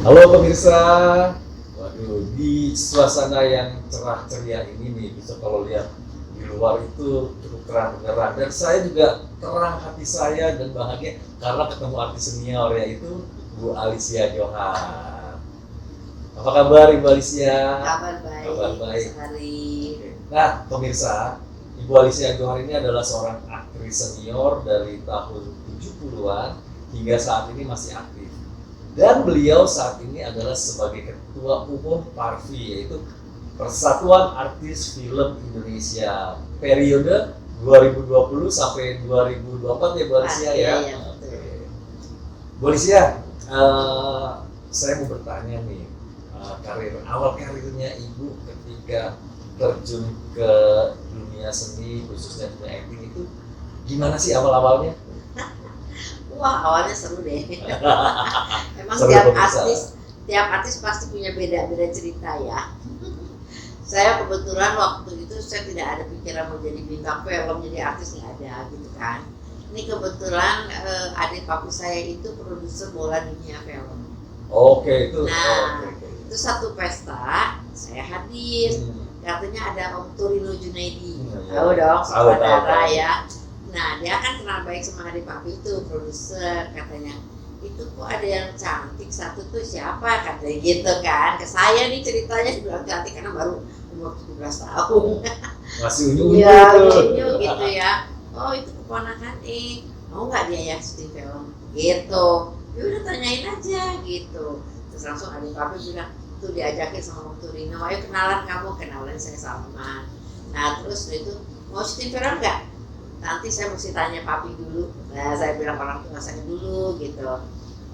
Halo pemirsa, waduh di suasana yang cerah ceria ini nih, bisa kalau lihat di luar itu cukup terang benderang dan saya juga terang hati saya dan bahagia karena ketemu artis senior yaitu Bu Alicia Johar. Apa kabar Ibu Alicia? Kabar baik. Kabar baik. Sehari. Nah pemirsa, Ibu Alicia Johar ini adalah seorang aktris senior dari tahun 70-an hingga saat ini masih aktif. Dan beliau saat ini adalah sebagai Ketua Umum PARFI, yaitu Persatuan Artis Film Indonesia periode 2020 sampai 2024 ya Bu Alicia ya. Iya, betul. Bu Alicia, saya mau bertanya nih, awal karirnya Ibu ketika terjun ke dunia seni khususnya dunia acting itu gimana sih awal-awalnya? Wah, awalnya seru deh. Emang Seru tiap artis pasti punya beda-beda cerita ya. Saya kebetulan waktu itu saya tidak ada pikiran mau jadi bintang film, jadi artis nggak ada gitu kan. Ini kebetulan adik papi saya itu produser bola dunia film. Oke, itu. Nah, oke. itu satu pesta saya hadir. Katanya ada Om Turino Junaidi. Tahu dong, saudara ya. Nah, dia kan kenal baik sama adik papi itu, produser, katanya. Itu kok ada yang cantik satu tuh siapa? Katanya gitu kan. Ke saya nih ceritanya dibilang cantik karena baru umur 17 tahun. Masih unyu-unyu Iya, tuh. unyu gitu ya. Oh, itu keponakan mau nggak dia ya syuting film? Gitu. Ya udah tanyain aja gitu. Terus langsung adik papi bilang, tuh diajakin sama Om Turino, ayo kenalan kamu, kenalan saya Salman. Nah, terus itu mau syuting film nggak? Nanti saya mesti tanya papi dulu. Nah, saya bilang orang tua saya dulu gitu.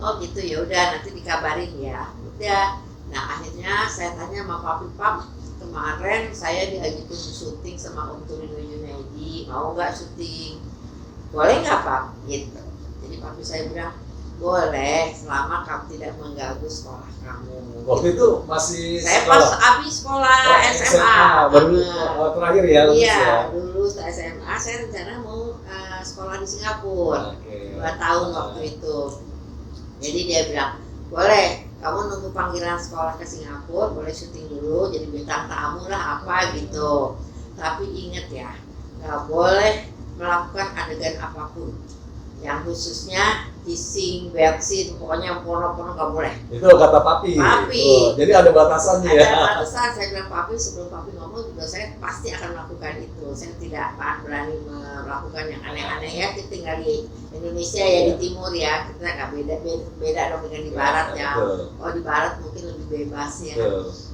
Oh gitu, ya udah nanti dikabarin ya. Udah. Nah, akhirnya saya tanya sama papi, Pap, kemarin saya diajakin syuting sama Om Turino Junaidi, mau nggak syuting? Boleh nggak Pak? Gitu. Jadi papi saya bilang, boleh, selama kamu tidak mengganggu sekolah kamu. Waktu itu masih Saya sekolah. pas habis sekolah SMA. baru terakhir ya. Iya, dulu SMA saya rencana mau sekolah di Singapura. 2 tahun waktu itu. Jadi dia bilang, boleh, kamu nunggu panggilan sekolah ke Singapura, boleh syuting dulu, jadi bintang tamu lah apa gitu. Tapi ingat ya, nggak boleh melakukan adegan apapun. Yang khususnya kissing, waxing, pokoknya porno-porno nggak boleh. Itu kata papi. Oh, jadi ada batasannya ya. Ada batasan. Saya bilang papi, sebelum papi ngomong juga saya pasti akan melakukan itu. Saya tidak berani melakukan yang aneh-aneh ya. Kita tinggal di Indonesia ya, di timur ya. Kita nggak beda dong dengan di barat ya. Oh di barat mungkin lebih bebas ya.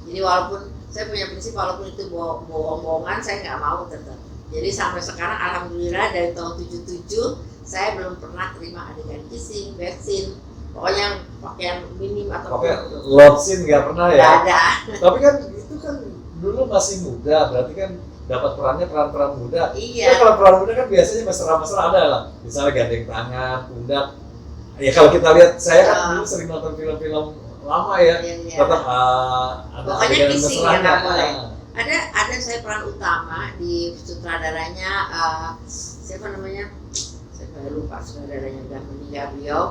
Jadi walaupun saya punya prinsip, walaupun itu bohong-bohongan, saya nggak mau tetap. Jadi sampai sekarang alhamdulillah dari tahun 77 saya belum pernah terima adegan kissing, waxing, pokoknya pakaian minim atau love scene nggak pernah ya? Nggak ada. Tapi kan itu kan dulu masih muda, berarti kan dapat peran-peran muda. Iya. Kalau peran muda kan biasanya mesra-mesra ada lah, misalnya gandeng tangan, pundak. Ya kalau kita lihat, saya kan dulu sering nonton film-film lama ya, tetap ada pokoknya adegan kissing mesra. ya nggak boleh. Ada saya peran utama di sutradaranya siapa namanya? Saya lupa, sutradaranya udah meninggal beliau.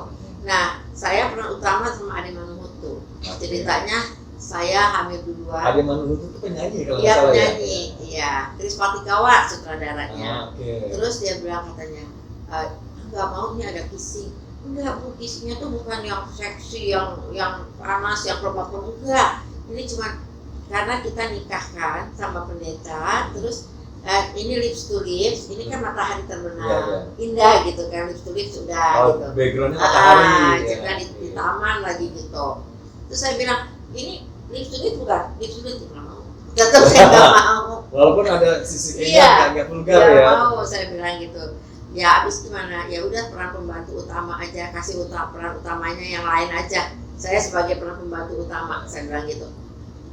Nah, saya peran utama sama Ade Manuhutu. Ceritanya saya hamil duluan. Ade Manuhutu itu penyanyi kalau nggak salah. Iya penyanyi, ya? iya. Chris Patikawa sutradaranya. Okay. Terus dia bilang katanya, nggak mau nih ada kissing. Enggak, Bu, kissingnya tuh bukan yang seksi, yang panas, yang kelompok enggak. Ini cuma karena kita nikahkan sama pendeta, terus ini lips to lips, ini kan matahari terbenam, indah gitu kan, lips to lips sudah gitu. Backgroundnya matahari. Juga di taman lagi gitu. Terus saya bilang, ini lips to lips bukan, lips to lips nggak mau. Tetap saya nggak mau. Walaupun ada sisi kayaknya agak vulgar ya. Nggak mau, saya bilang gitu. Ya habis gimana? Ya udah peran pembantu utama aja, kasih peran utamanya yang lain aja. Saya sebagai peran pembantu utama, saya bilang gitu.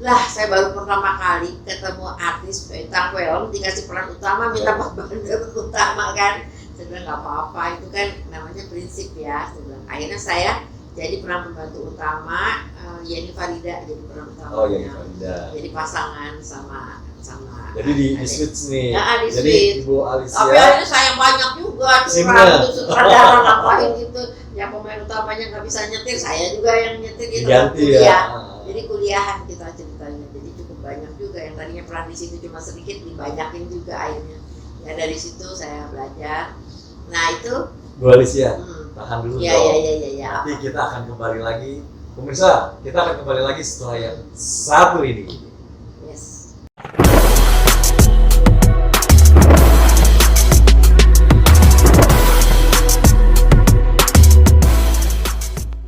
Lah, saya baru pertama kali ketemu artis bintang film dikasih peran utama, minta peran utama kan. Saya bilang nggak apa-apa, itu kan namanya prinsip ya. Saya bilang. Akhirnya saya jadi peran pembantu utama, Yeni Farida jadi peran utamanya. Oh, Yeni Farida. Jadi pasangan sama. Jadi di switch nih. Ya, jadi Ibu Alicia. Tapi akhirnya sayang banyak juga tuh sutradara ngapain gitu. yang pemain utamanya nggak bisa nyetir, saya juga yang nyetir gitu. Diganti Kuliah. ya. Jadi kuliahan kita ceritanya, jadi cukup banyak juga yang tadinya peran di situ cuma sedikit dibanyakin juga akhirnya. Ya dari situ saya belajar. Nah itu. Bu Alicia, tahan dulu Ya, dong. ya. Nanti kita akan kembali lagi. Pemirsa, kita akan kembali lagi setelah yang satu ini.